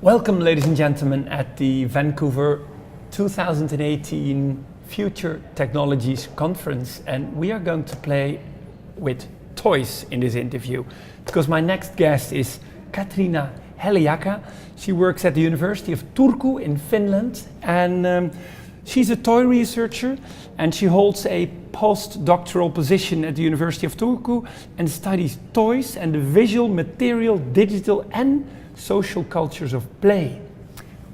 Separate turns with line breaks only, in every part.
Welcome, ladies and gentlemen, at the Vancouver 2018 Future Technologies Conference. And we are going to play with toys in this interview, because my next guest is Katriina Heljakka. She works at the University of Turku in Finland, and she's a toy researcher, and she holds a post-doctoral position at the University of Turku and studies toys and the visual, material, digital and social cultures of play.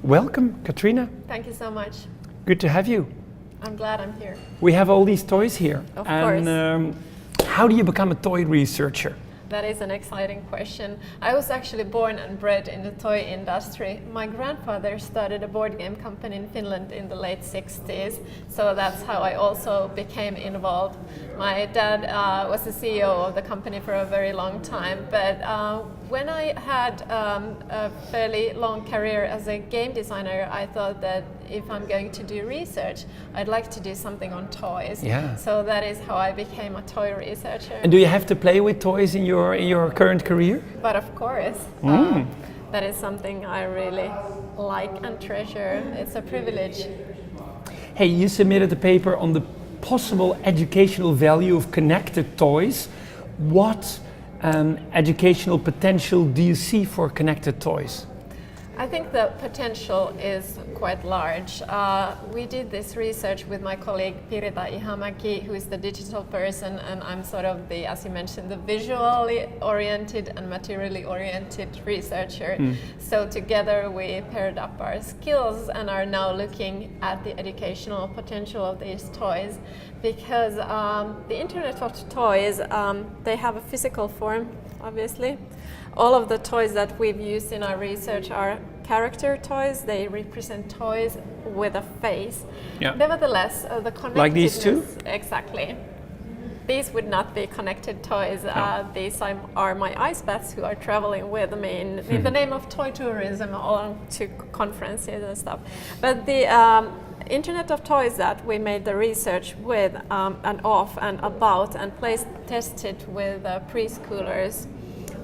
Welcome, Katriina.
Thank you so much.
Good to have you.
I'm glad I'm here.
We have all these toys here.
Of course.
How do you become a toy researcher?
That is an exciting question. I was actually born and bred in the toy industry. My grandfather started a board game company in Finland in the late 60s, so that's how I also became involved. My dad was the CEO of the company for a very long time, but when I had a fairly long career as a game designer, I thought that if I'm going to do research, I'd like to do something on toys.
Yeah.
So that is how I became a toy researcher.
And do you have to play with toys in your current career?
But of course, that is something I really like and treasure. It's a privilege.
Hey, you submitted a paper on the possible educational value of connected toys. What educational potential do you see for connected toys?
I think the potential is quite large. We did this research with my colleague Pirita Ihamäki, who is the digital person, and I'm sort of the, as you mentioned, the visually oriented and materially oriented researcher. So together we paired up our skills and are now looking at the educational potential of these toys, because the Internet of Toys, they have a physical form, obviously. All of the toys that we've used in our research are character toys. They represent toys with a face.
Yeah.
Nevertheless, the connectedness...
Like these two?
Exactly. These would not be connected toys.
No.
These are my ice bats who are traveling with me in the name of toy tourism along to conferences and stuff. But the Internet of Toys that we made the research with and of and about and tested with preschoolers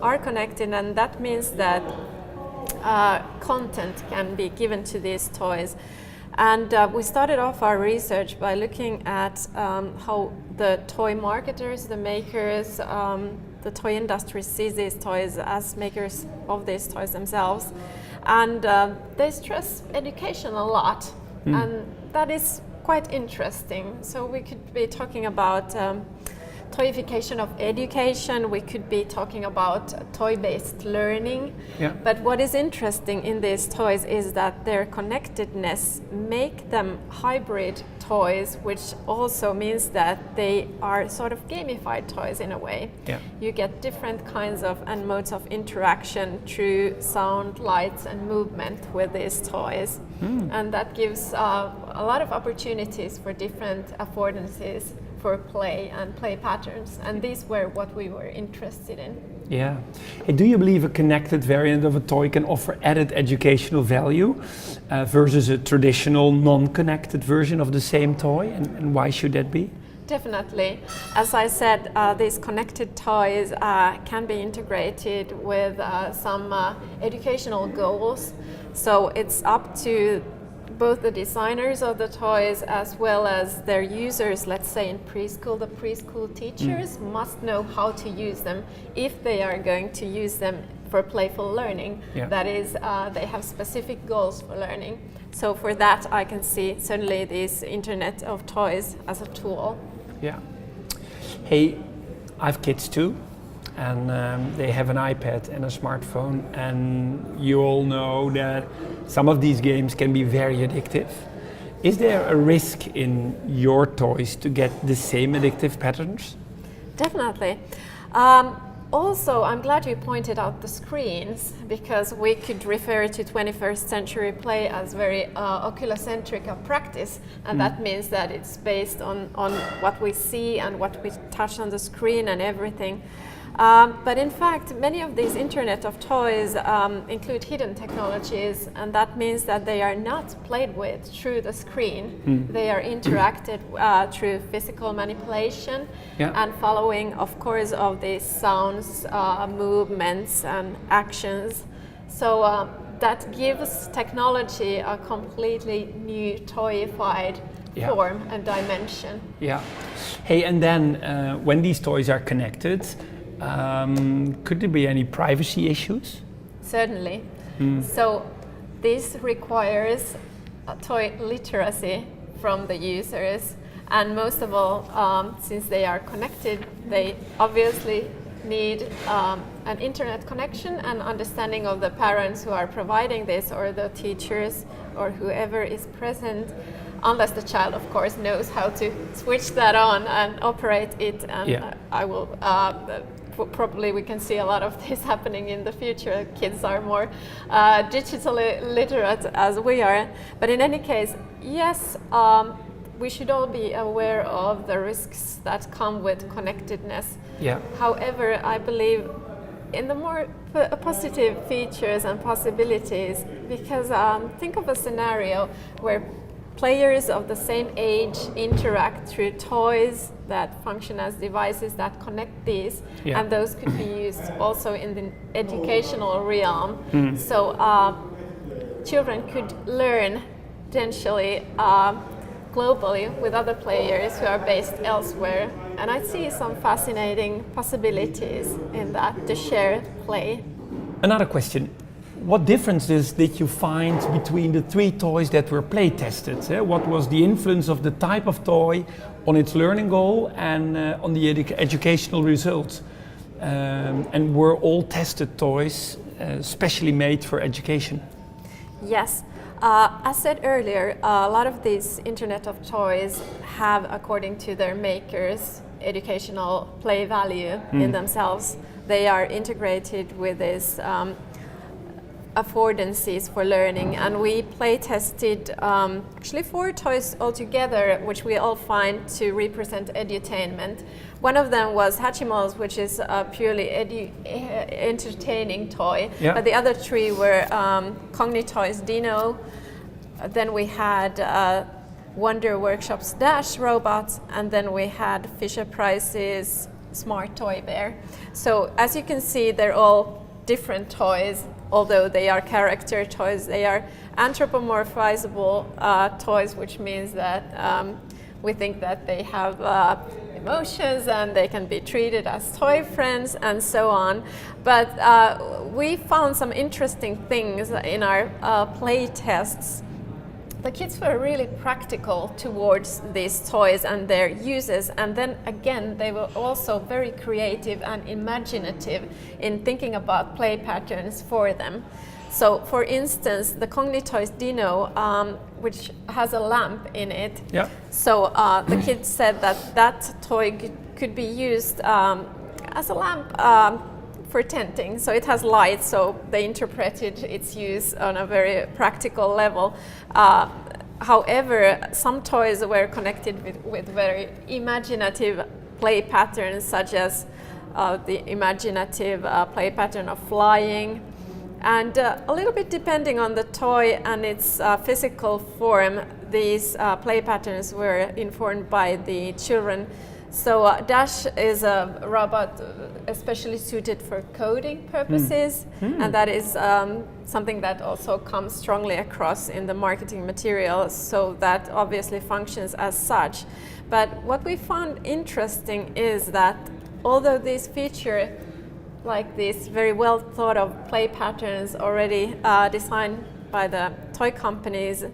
are connected, and that means that content can be given to these toys. And we started off our research by looking at how the toy marketers, the makers, the toy industry sees these toys as makers of these toys themselves. And they stress education a lot, and that is quite interesting. So we could be talking about Toyification of education, we could be talking about toy-based learning.
Yeah.
But what is interesting in these toys is that their connectedness make them hybrid toys, which also means that they are sort of gamified toys in a way.
Yeah.
You get different kinds of and modes of interaction through sound, lights and movement with these toys. And that gives a lot of opportunities for different affordances for play and play patterns, and these were what we were interested in.
Yeah. Hey, do you believe a connected variant of a toy can offer added educational value versus a traditional non-connected version of the same toy, and why should that be?
Definitely. As I said, these connected toys can be integrated with some educational goals, so it's up to both the designers of the toys as well as their users. Let's say in preschool, the preschool teachers must know how to use them if they are going to use them for playful learning.
Yeah.
That is, they have specific goals for learning. So for that, I can see certainly this Internet of Toys as a tool.
Yeah. Hey, I have kids too, and they have an iPad and a smartphone, and you all know that some of these games can be very addictive. Is there a risk in your toys to get the same addictive patterns?
Definitely. Also, I'm glad you pointed out the screens, because we could refer to 21st century play as very oculocentric a practice, and that means that it's based on what we see and what we touch on the screen and everything. But in fact, many of these Internet of Toys include hidden technologies, and that means that they are not played with through the screen. They are interacted through physical manipulation and following, of course, of the sounds, movements and actions. So that gives technology a completely new toyified form and dimension.
Yeah. Hey, and then when these toys are connected, could there be any privacy issues?
Certainly. So this requires a toy literacy from the users, and most of all, since they are connected, they obviously need an internet connection and understanding of the parents who are providing this, or the teachers, or whoever is present, unless the child, of course, knows how to switch that on and operate it. And I will probably we can see a lot of this happening in the future. Kids are more digitally literate as we are. But in any case, yes, we should all be aware of the risks that come with connectedness.
Yeah.
However, I believe in the more positive features and possibilities, because think of a scenario where players of the same age interact through toys that function as devices that connect these, and those could be used also in the educational realm. So children could learn potentially globally with other players who are based elsewhere. And I see some fascinating possibilities in that, to share play.
Another question. What differences did you find between the 3 toys that were play tested? What was the influence of the type of toy on its learning goal and on the educational results? And were all tested toys specially made for education?
Yes. As said earlier, a lot of these Internet of Toys have, according to their makers, educational play value in themselves. They are integrated with this affordances for learning, and we play tested actually 4 toys altogether, which we all find to represent edutainment. One of them was Hatchimals, which is a purely entertaining toy, but the other 3 were Cognitoys Dino, then we had Wonder Workshop's Dash robots, and then we had Fisher-Price's Smart Toy Bear. So as you can see, they're all different toys. Although they are character toys, they are anthropomorphizable toys, which means that we think that they have emotions and they can be treated as toy friends and so on. But we found some interesting things in our play tests. The kids were really practical towards these toys and their uses, and then again they were also very creative and imaginative in thinking about play patterns for them. So for instance, the Cognitoys Dino, which has a lamp in it, so the kids said that that toy could be used as a lamp for tenting. So it has light, so they interpreted its use on a very practical level. However, some toys were connected with very imaginative play patterns, such as the imaginative play pattern of flying. And a little bit depending on the toy and its physical form, these play patterns were informed by the children. So Dash is a robot especially suited for coding purposes, and that is something that also comes strongly across in the marketing materials, so that obviously functions as such. But what we found interesting is that although these feature like these very well thought of play patterns already designed by the toy companies,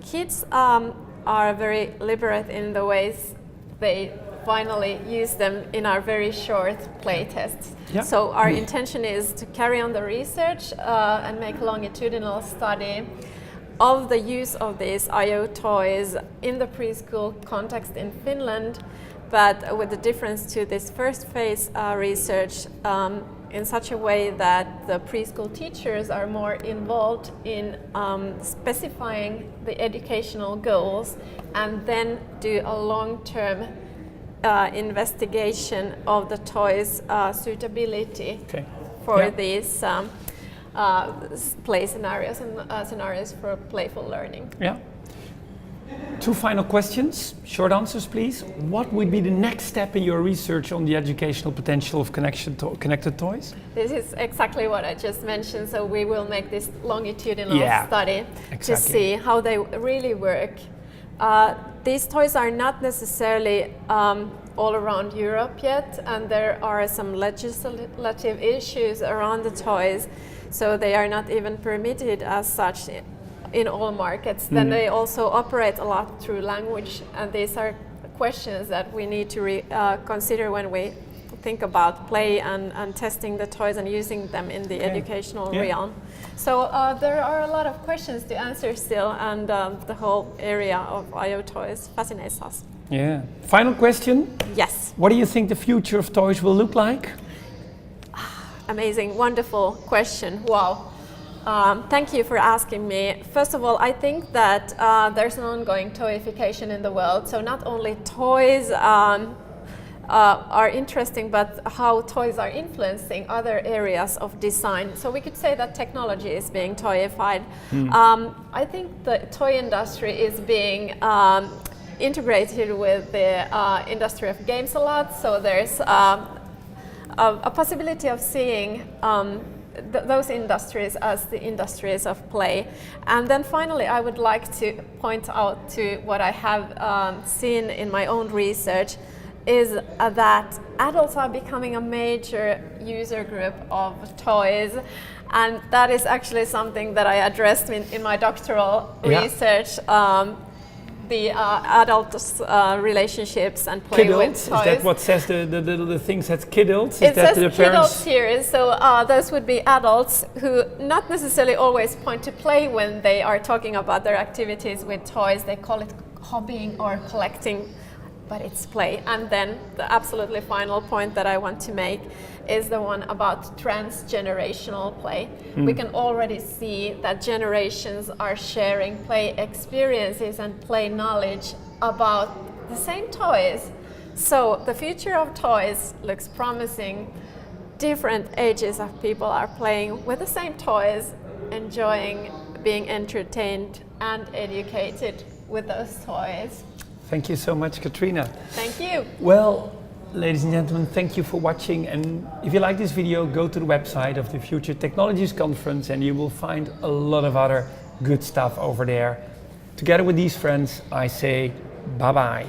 kids are very liberate in the ways they finally use them in our very short play tests. So our intention is to carry on the research and make a longitudinal study of the use of these IO toys in the preschool context in Finland, but with the difference to this first phase research in such a way that the preschool teachers are more involved in specifying the educational goals, and then do a long-term investigation of the toys' suitability for these play scenarios and scenarios for playful learning.
2 final questions, short answers please. What would be the next step in your research on the educational potential of connected toys?
This is exactly what I just mentioned. So we will make this longitudinal study to see how they really work. These toys are not necessarily all around Europe yet, and there are some legislative issues around the toys, so they are not even permitted as such in all markets. Then they also operate a lot through language, and these are questions that we need to consider when we think about play and testing the toys and using them in the educational realm. So there are a lot of questions to answer still, and the whole area of IO toys fascinates us.
Yeah. Final question.
Yes.
What do you think the future of toys will look like?
Amazing, wonderful question. Wow. Thank you for asking me. First of all, I think that there's an ongoing toyification in the world. So not only toys are interesting, but how toys are influencing other areas of design. So we could say that technology is being toyified. I think the toy industry is being integrated with the industry of games a lot. So there's a possibility of seeing those industries as the industries of play. And then finally, I would like to point out to what I have seen in my own research is that adults are becoming a major user group of toys. And that is actually something that I addressed in my doctoral research. The adults' relationships and play with toys.
Is that what says the thing says kidults?
It says kidults here, so those would be adults who not necessarily always point to play when they are talking about their activities with toys. They call it hobbying or collecting, but it's play. And then the absolutely final point that I want to make is the one about transgenerational play. We can already see that generations are sharing play experiences and play knowledge about the same toys. So the future of toys looks promising. Different ages of people are playing with the same toys, enjoying being entertained and educated with those toys.
Thank you so much, Katriina.
Thank you.
Well, ladies and gentlemen, thank you for watching. And if you like this video, go to the website of the Future Technologies Conference and you will find a lot of other good stuff over there. Together with these friends, I say bye-bye.